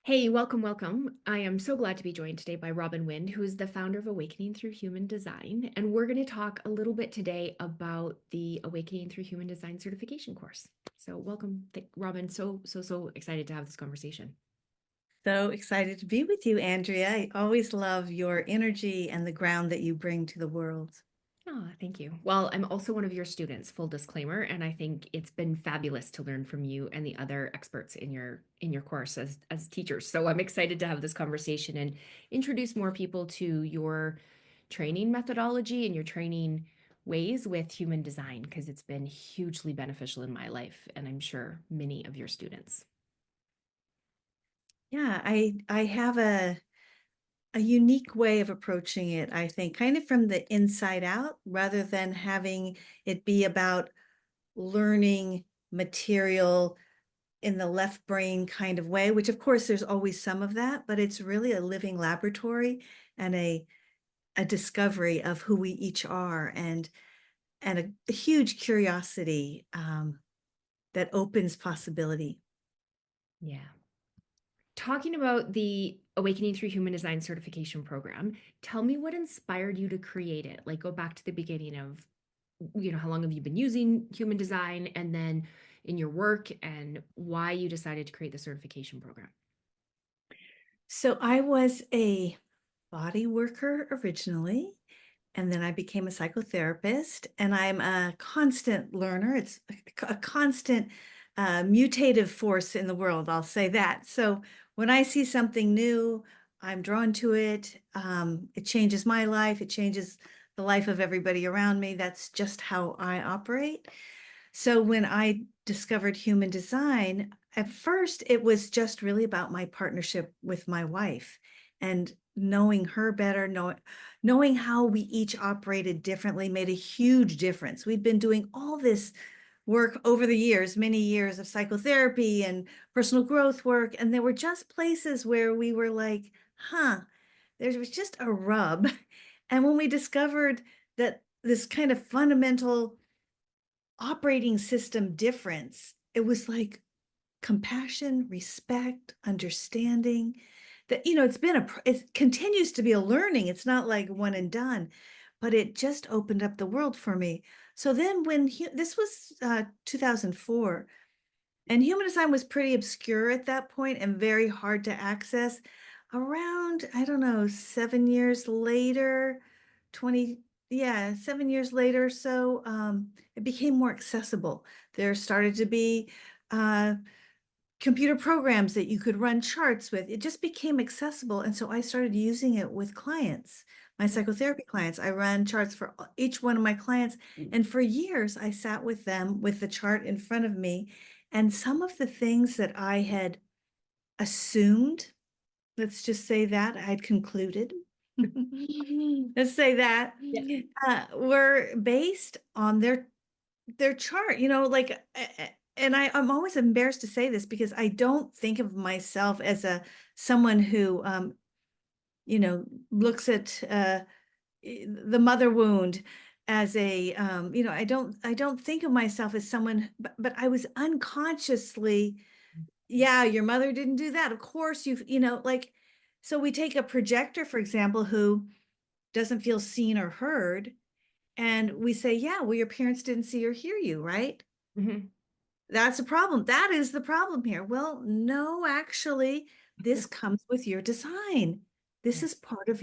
Hey, welcome, welcome. I am so glad to be joined today by Robin Wind, who is the founder of Awakening Through Human Design. And we're going to talk a little bit today about the Awakening Through Human Design certification course. So, welcome, Robin. So excited to have this conversation. So excited to be with you, Andrea. I always love your energy and the ground that you bring to the world. Oh, thank you. Well, I'm also one of your students, full disclaimer, and I think it's been fabulous to learn from you and the other experts in your course as teachers. So I'm excited to have this conversation and introduce more people to your training methodology and your training ways with human design because it's been hugely beneficial in my life and I'm sure many of your students. Yeah, I have a unique way of approaching it, I think, kind of from the inside out, rather than having it be about learning material in the left brain kind of way, which of course there's always some of that, but it's really a living laboratory and a discovery of who we each are and a huge curiosity that opens possibility. Yeah. Talking about the Awakening Through Human Design certification program, tell me what inspired you to create it. Like go back to the beginning of, how long have you been using human design and then in your work and why you decided to create the certification program. So I was a body worker originally, and then I became a psychotherapist, and I'm a constant learner. It's a constant mutative force in the world, I'll say that. So when I see something new, I'm drawn to it. It changes my life, it changes the life of everybody around me. That's just how I operate. So when I discovered human design, at first it was just really about my partnership with my wife and knowing her better, knowing how we each operated differently made a huge difference. We'd been doing all this work over the years, many years of psychotherapy and personal growth work, and there were just places where we were like, huh, there was just a rub. And when we discovered that this kind of fundamental operating system difference, it was like compassion, respect, understanding that, it's been it continues to be a learning. It's not like one and done, but it just opened up the world for me. So then this was 2004, and human design was pretty obscure at that point and very hard to access. Around, I don't know, 7 years later, 20, yeah, 7 years later, so it became more accessible. There started to be uh, computer programs that you could run charts with. It just became accessible. And so I started using it with clients, my psychotherapy clients. I run charts for each one of my clients. And for years, I sat with them with the chart in front of me. And some of the things that I had assumed, let's just say that, I had concluded, let's say that, Yeah. were based on their chart, like, and I'm always embarrassed to say this because I don't think of myself as someone who, looks at the mother wound as I don't think of myself as someone, but I was unconsciously, yeah, your mother didn't do that. Of course, like, so we take a projector, for example, who doesn't feel seen or heard, and we say, yeah, well, your parents didn't see or hear you, right? Mhm. That's a problem. That is the problem here. Well, no, actually, this comes with your design. This Yeah. is part of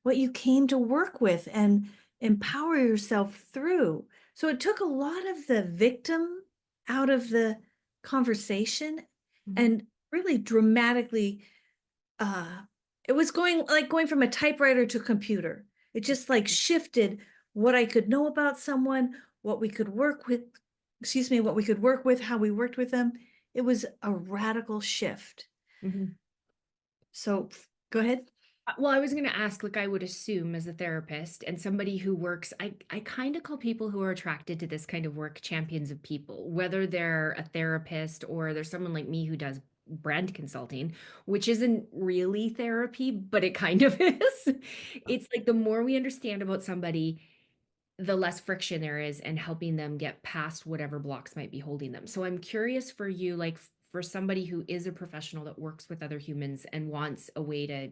what you came to work with and empower yourself through. So it took a lot of the victim out of the conversation Mhm. and really dramatically, uh, it was going from a typewriter to computer. It just like shifted what I could know about someone, what we could work with, what we could work with, how we worked with them. It was a radical shift. Mhm. So go ahead. Well, I was going to ask, like I would assume as a therapist and somebody who works, I kind of call people who are attracted to this kind of work champions of people, whether they're a therapist or there's someone like me who does brand consulting, which isn't really therapy, but it kind of is. It's like the more we understand about somebody, the less friction there is and helping them get past whatever blocks might be holding them. So I'm curious for you, like for somebody who is a professional that works with other humans and wants a way to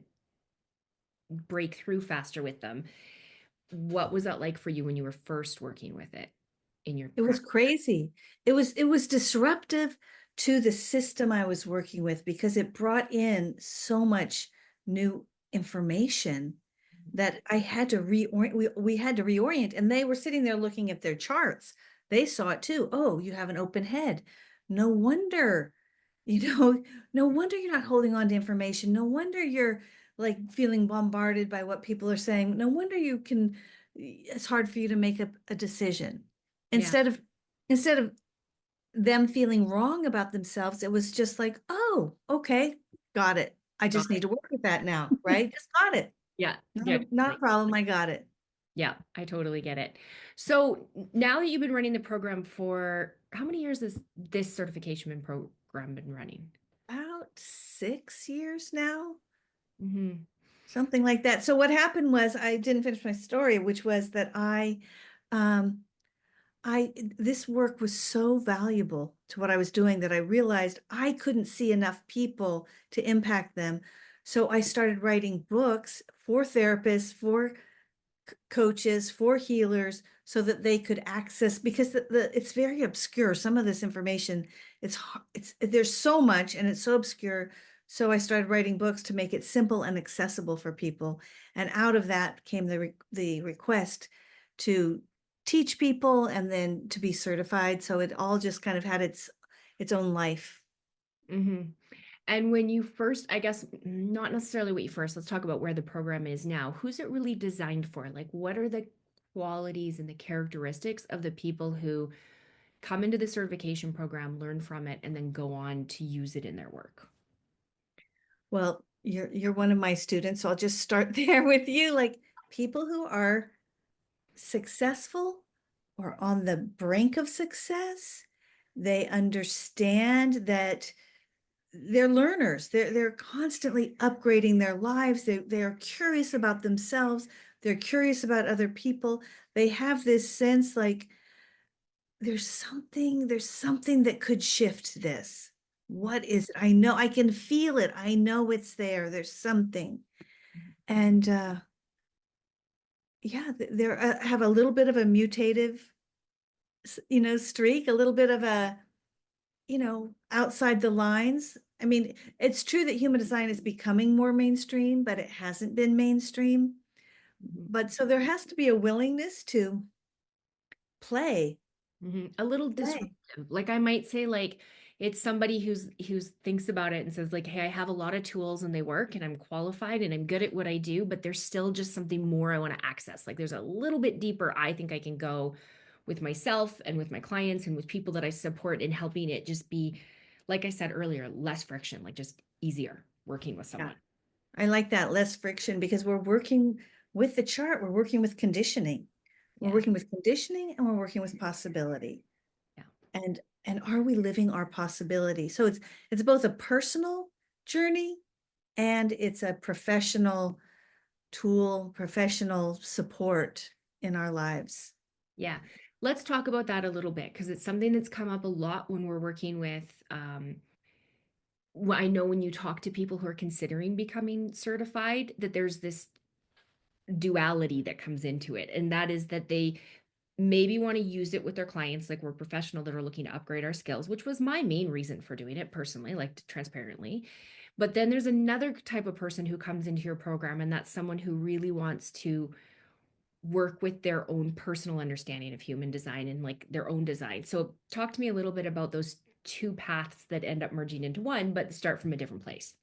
break through faster with them, what was that like for you when you were first working with it in your It was practice? crazy. It was disruptive to the system I was working with because it brought in so much new information that I had to reorient. We had to reorient, and they were sitting there looking at their charts. They saw it too. Oh, you have an open head. No wonder, you know, no wonder you're not holding on to information. No wonder you're like feeling bombarded by what people are saying. No wonder it's hard for you to make a decision. Yeah, Instead of instead of them feeling wrong about themselves, it was just like, oh, okay, got it. I got just need it. to work with that now, right? Just got it. Yeah, Not yeah, a, not a totally. problem. I got it. Yeah, I totally get it. So now that you've been running the program for how many years has this program been running? About 6 years now, Hmm. something like that. So what happened was I didn't finish my story, which was that um, this work was so valuable to what I was doing that I realized I couldn't see enough people to impact them. So I started writing books for therapists, for coaches, for healers, so that they could access, because it's very obscure. Some of this information, it's there's so much and it's so obscure. So I started writing books to make it simple and accessible for people. And out of that came the request to teach people and then to be certified. So it all just kind of had its own life. Hmm. And when you first, I guess, not necessarily what you first, let's talk about where the program is now. Who's it really designed for? Like, what are the qualities and the characteristics of the people who come into the certification program, learn from it, and then go on to use it in their work? Well, you're one of my students, so I'll just start there with you. Like people who are successful or on the brink of success. They understand that they're learners. They're constantly upgrading their lives. They're curious about themselves. They're curious about other people. They have this sense like there's something that could shift this. What is it? I know I can feel it. I know it's there. There's something. And yeah, they're have a little bit of a mutative streak, a little bit of a, outside the lines. I mean, it's true that human design is becoming more mainstream, but it hasn't been mainstream. Mhm. But so there has to be a willingness to play, A little play. disruptive. Like I might say, like it's somebody who's thinks about it and says, like, hey, I have a lot of tools and they work and I'm qualified and I'm good at what I do, but there's still just something more I want to access. Like there's a little bit deeper I think I can go with myself and with my clients and with people that I support in helping it just be, like I said earlier, less friction, like just easier working with Yeah, someone. I like that, less friction, because we're working with the chart, we're working with conditioning. We're Yeah. working with conditioning and we're working with possibility. Yeah. And are we living our possibility? So it's both a personal journey and it's a professional tool, professional support in our lives. Yeah. Let's talk about that a little bit because it's something that's come up a lot when we're working with I know when you talk to people who are considering becoming certified, that there's this duality that comes into it. And that is that they maybe want to use it with their clients, like we're professional that are looking to upgrade our skills, which was my main reason for doing it personally, like transparently. But then there's another type of person who comes into your program, and that's someone who really wants to work with their own personal understanding of human design and like their own design. So talk to me a little bit about those two paths that end up merging into one, but start from a different place.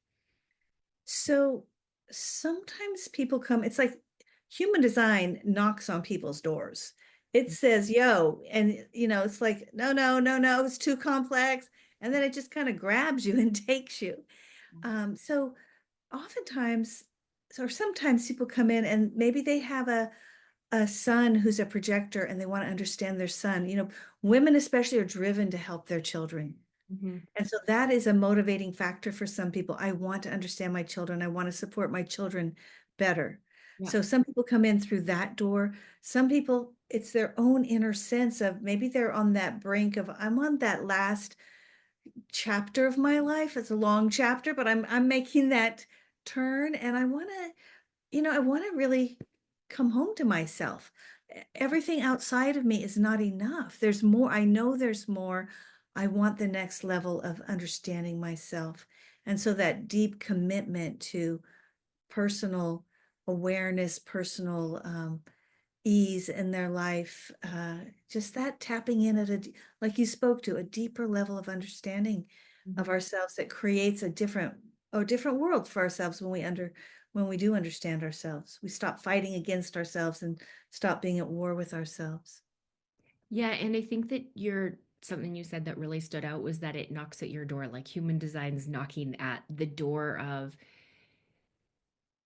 So sometimes people come, it's like human design knocks on people's doors. It says, yo, and it's like, no, no, no, no, it's too complex. And then it just kind of grabs you and takes you. So oftentimes, or sometimes people come in and maybe they have a son who's a projector and they want to understand their son. Women especially are driven to help their children. Mhm. And so that is a motivating factor for some people. I want to understand my children. I want to support my children better. Yeah. So some people come in through that door. Some people, it's their own inner sense of maybe they're on that brink of, I'm on that last chapter of my life. It's a long chapter, but I'm making that turn, and I want to, I want to really come home to myself. Everything outside of me is not enough. There's more. I know there's more. I want the next level of understanding myself. And so that deep commitment to personal awareness, personal ease in their life, just that tapping in at like you spoke to, a deeper level of understanding of Mhm. ourselves that creates a different world for ourselves when we do understand ourselves. We stop fighting against ourselves and stop being at war with ourselves. Yeah, and I think that you're something you said that really stood out was that it knocks at your door, like human design's knocking at the door of,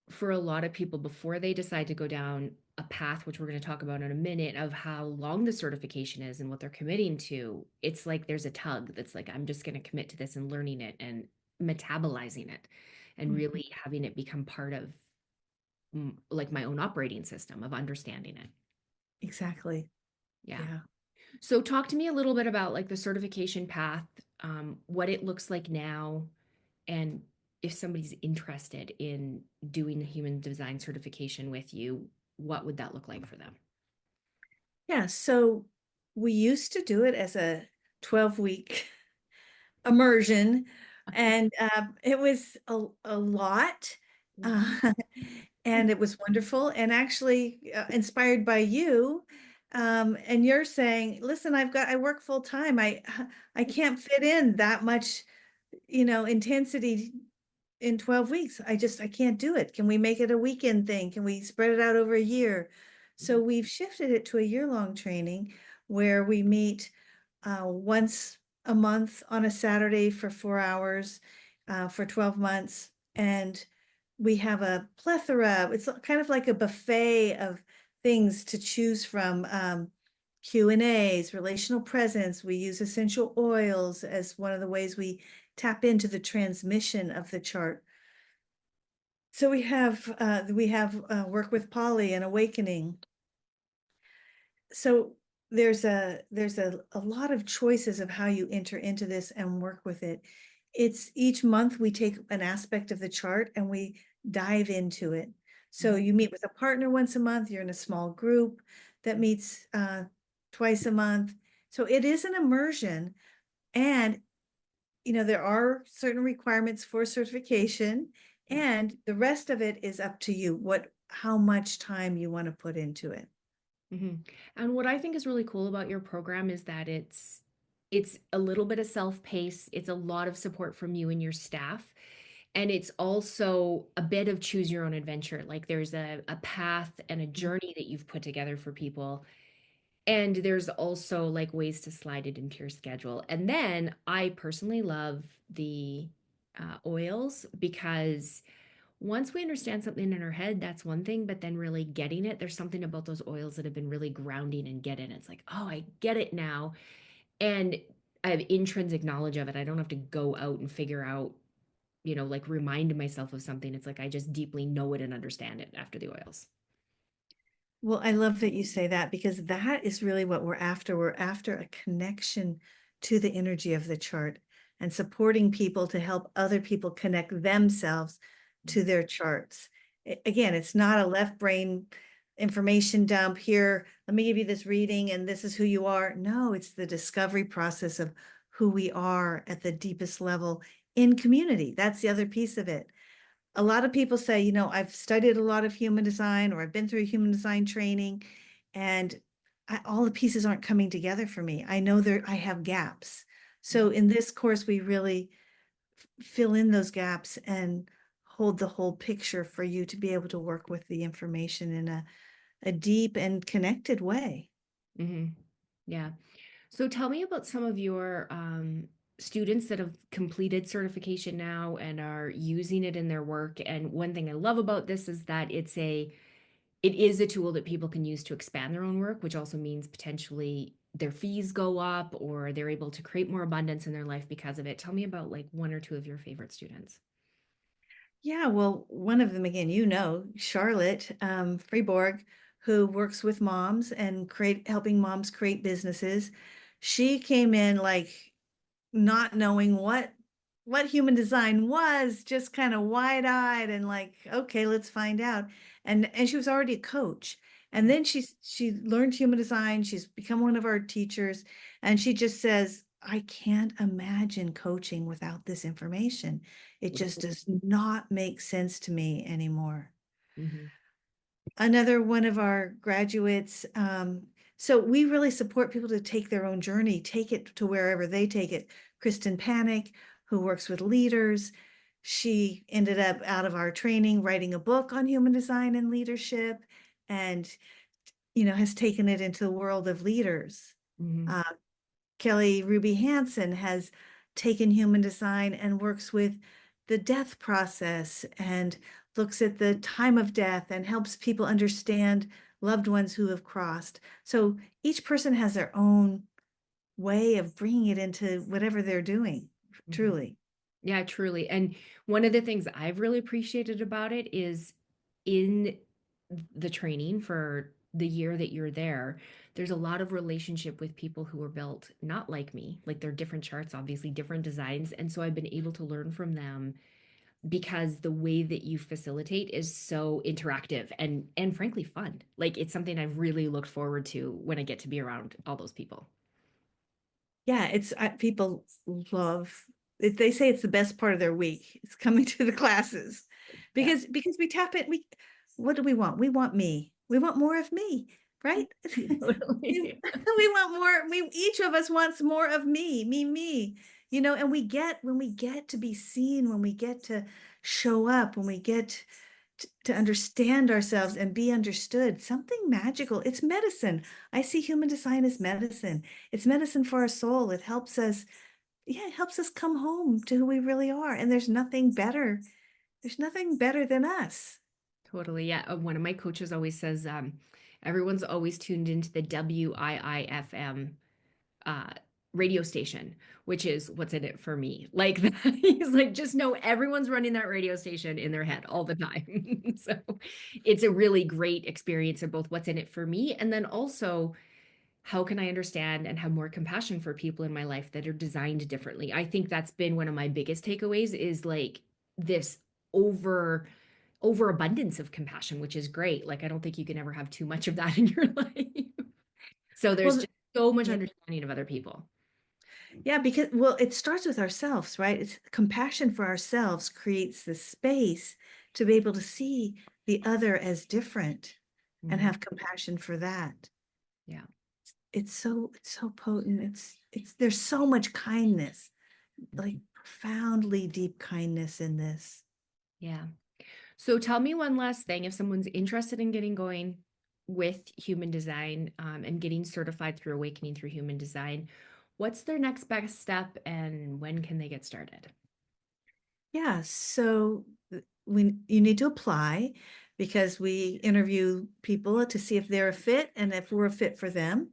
for a lot of people before they decide to go down a path, which we're going to talk about in a minute, of how long the certification is and what they're committing to. It's like there's a tug that's like, I'm just going to commit to this and learning it and metabolizing it and Mhm. really having it become part of like my own operating system of understanding it. Exactly. Yeah. Yeah. So talk to me a little bit about like the certification path, what it looks like now, and if somebody's interested in doing the human design certification with you, what would that look like for them? Yeah. So we used to do it as a 12-week immersion, and it was a lot. Mhm. Uh, and it was wonderful and actually inspired by you. And you're saying, listen, I work full time. I can't fit in that much, intensity in 12 weeks. I can't do it. Can we make it a weekend thing? Can we spread it out over a year? So Mhm. we've shifted it to a year-long training where we meet once a month on a Saturday for 4 hours for 12 months. And we have a plethora, it's kind of like a buffet of things to choose from. Q&As, relational presence. We use essential oils as one of the ways we tap into the transmission of the chart. So we have work with Polly and awakening. So there's a lot of choices of how you enter into this and work with it. It's each month we take an aspect of the chart and we dive into it. So Mhm. you meet with a partner once a month, you're in a small group that meets twice a month. So it is an immersion, and there are certain requirements for certification, Yeah. and the rest of it is up to you, how much time you want to put into it. Mhm. And what I think is really cool about your program is that it's a little bit of self-pace, it's a lot of support from you and your staff, and it's also a bit of choose your own adventure. Like there's a path and a journey that you've put together for people. And there's also like ways to slide it into your schedule. And then I personally love the oils because once we understand something in our head, that's one thing, but then really getting it, there's something about those oils that have been really grounding and get it. It's like, oh, I get it now. And I have intrinsic knowledge of it. I don't have to go out and figure out, like remind myself of something. It's like I just deeply know it and understand it after the oils. Well, I love that you say that because that is really what we're after. We're after a connection to the energy of the chart and supporting people to help other people connect themselves to their charts. Again, it's not a left brain information dump here. Let me give you this reading and this is who you are. No, it's the discovery process of who we are at the deepest level in community. That's the other piece of it. A lot of people say, I've studied a lot of human design or I've been through human design training, and all the pieces aren't coming together for me. I know I have gaps. So Mhm. in this course, we really fill in those gaps and hold the whole picture for you to be able to work with the information in a deep and connected way. Mhm. Yeah. So tell me about some of your students that have completed certification now and are using it in their work. And one thing I love about this is that it is a tool that people can use to expand their own work, which also means potentially their fees go up or they're able to create more abundance in their life because of it. Tell me about like one or two of your favorite students. Yeah, well, one of them, again, Charlotte Freeborg, who works with moms and helping moms create businesses. She came in like not knowing what human design was, just kind of wide-eyed and like, okay, let's find out. And she was already a coach. And then she learned human design. She's become one of our teachers. And she just says, I can't imagine coaching without this information. It just does not make sense to me anymore. Mhm. Another one of our graduates, so we really support people to take their own journey, take it to wherever they take it. Kristen Panic, who works with leaders, she ended up out of our training writing a book on human design and leadership, and has taken it into the world of leaders. Mhm. Uh, Kelly Ruby Hansen has taken human design and works with the death process and looks at the time of death and helps people understand loved ones who have crossed. So each person has their own way of bringing it into whatever they're doing, Mhm. truly. Yeah, truly. And one of the things I've really appreciated about it is in the training for the year that you're there, there's a lot of relationship with people who were built not like me. Like they're different charts, obviously different designs. And so I've been able to learn from them because the way that you facilitate is so interactive and frankly fun. Like it's something I've really looked forward to when I get to be around all those people. Yeah, it's people love they say it's the best part of their week. It's coming to the classes Yeah. because we tap it. We What do we want? We want me. We want more of me, right? we, Totally. we want more. We Each of us wants more of me. And we get when we get to be seen, when we get to show up, when we get to understand ourselves and be understood, something magical. It's medicine. I see human design as medicine. It's medicine for our soul. It helps us, yeah, it helps us come home to who we really are. And there's nothing better. There's nothing better than us. Totally. Yeah. One of my coaches always says, everyone's always tuned into the WIIFM uh, radio station, which is what's in it for me. Like he's like, just know everyone's running that radio station in their head all the time. So it's a really great experience of both what's in it for me and then also how can I understand and have more compassion for people in my life that are designed differently. I think that's been one of my biggest takeaways is like this over overabundance of compassion, which is great. Like I don't think you can ever have too much of that in your life. So there's Well, just so much yeah, understanding of other people. yeah, because well, it starts with ourselves, right? It's compassion for ourselves creates the space to be able to see the other as different and Mhm. have compassion for that. Yeah. It's so potent. It's there's so much kindness, like Mhm. profoundly deep kindness in this. Yeah. So tell me one last thing. If someone's interested in getting going with human design and getting certified through Awakening through Human Design, what's their next best step and when can they get started? Yeah, so we you need to apply because we interview people to see if they're a fit and if we're a fit for them.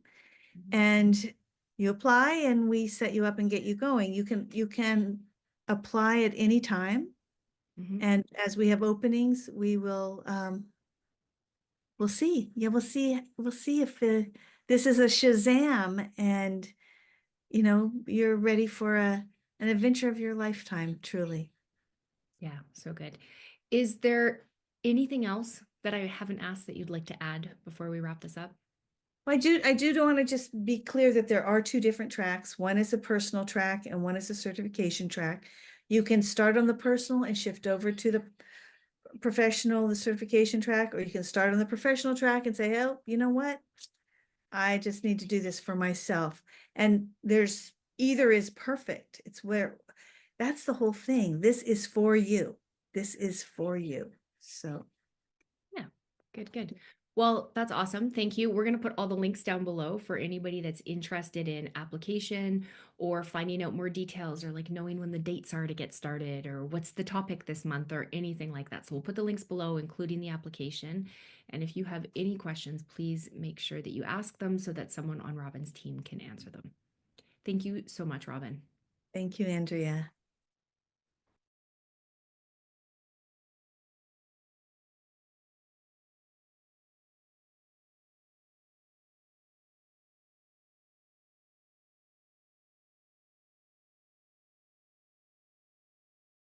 Mhm. And you apply and we set you up and get you going. You can apply at any time. Mhm. And as we have openings, we'll see. Yeah, we'll see if this is a Shazam and you're ready for an adventure of your lifetime, truly. Yeah, so good. Is there anything else that I haven't asked that you'd like to add before we wrap this up? I do want to just be clear that there are two different tracks. One is a personal track and one is a certification track. You can start on the personal and shift over to the professional, the certification track, or you can start on the professional track and say, oh, you know what? I just need to do this for myself. And there's either is perfect. It's where that's the whole thing. This is for you. This is for you. So Yeah, good, good. Well, that's awesome. Thank you. We're going to put all the links down below for anybody that's interested in application or finding out more details or like knowing when the dates are to get started or what's the topic this month or anything like that. So we'll put the links below, including the application. And if you have any questions, please make sure that you ask them so that someone on Robin's team can answer them. Thank you so much, Robin. thank you, Andrea.